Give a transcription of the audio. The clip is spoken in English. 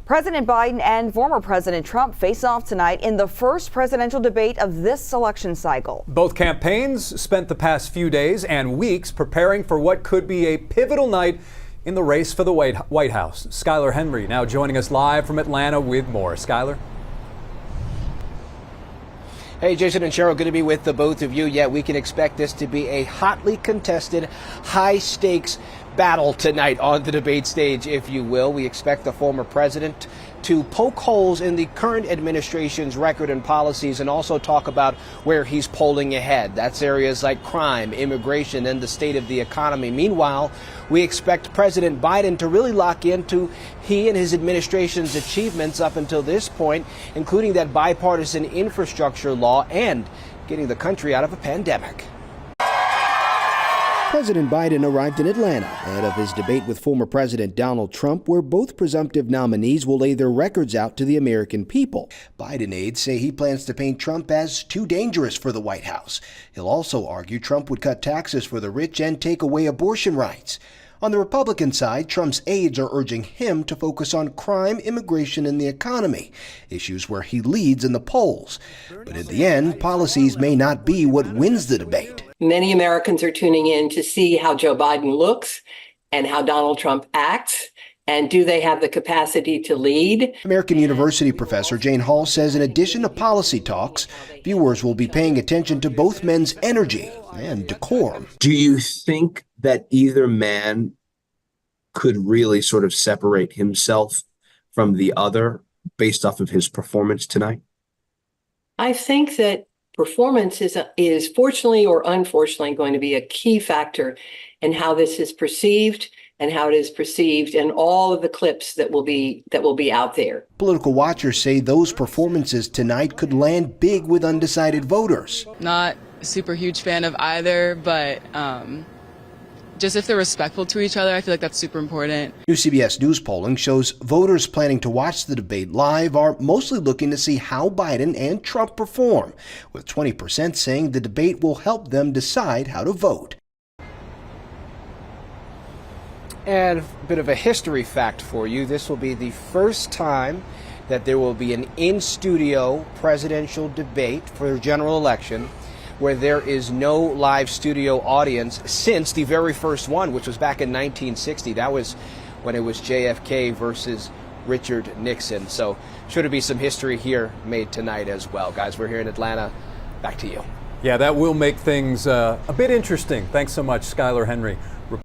President Biden and former President Trump face off tonight in the first presidential debate of this election cycle. Both campaigns spent the past few days and weeks preparing for what could be a pivotal night in the race for the White House. Skyler Henry now joining us live from Atlanta with more. Skyler? Hey, Jason and Cheryl, good to be with the both of you. Yeah, we can expect this to be a hotly contested, high-stakes battle tonight on the debate stage, if you will. We expect the former president to poke holes in the current administration's record and policies and also talk about where he's polling ahead. That's areas like crime, immigration, and the state of the economy. Meanwhile, we expect President Biden to really lock into he and his administration's achievements up until this point, including that bipartisan infrastructure law and getting the country out of a pandemic. President Biden arrived in Atlanta ahead of his debate with former President Donald Trump, where both presumptive nominees will lay their records out to the American people. Biden aides say he plans to paint Trump as too dangerous for the White House. He'll also argue Trump would cut taxes for the rich and take away abortion rights. On the Republican side, Trump's aides are urging him to focus on crime, immigration, and the economy, issues where he leads in the polls. But in the end, policies may not be what wins the debate. Many Americans are tuning in to see how Joe Biden looks and how Donald Trump acts. And do they have the capacity to lead? American University professor Jane Hall says in addition to policy talks, viewers will be paying attention to both men's energy and decorum. Do you think that either man could really sort of separate himself from the other based off of his performance tonight? I think that performance is fortunately or unfortunately going to be a key factor in how this is perceived and how it is perceived in all of the clips that will be out there. Political watchers say those performances tonight could land big with undecided voters. Not a super huge fan of either, but just if they're respectful to each other, I feel like that's super important. New CBS News polling shows voters planning to watch the debate live are mostly looking to see how Biden and Trump perform, with 20% saying the debate will help them decide how to vote. And a bit of a history fact for you. This will be the first time that there will be an in-studio presidential debate for the general election where there is no live studio audience since the very first one, which was back in 1960. That was when it was JFK versus Richard Nixon. So should be some history here made tonight as well. Guys, we're here in Atlanta. Back to you. Yeah, that will make things a bit interesting. Thanks so much, Skyler Henry.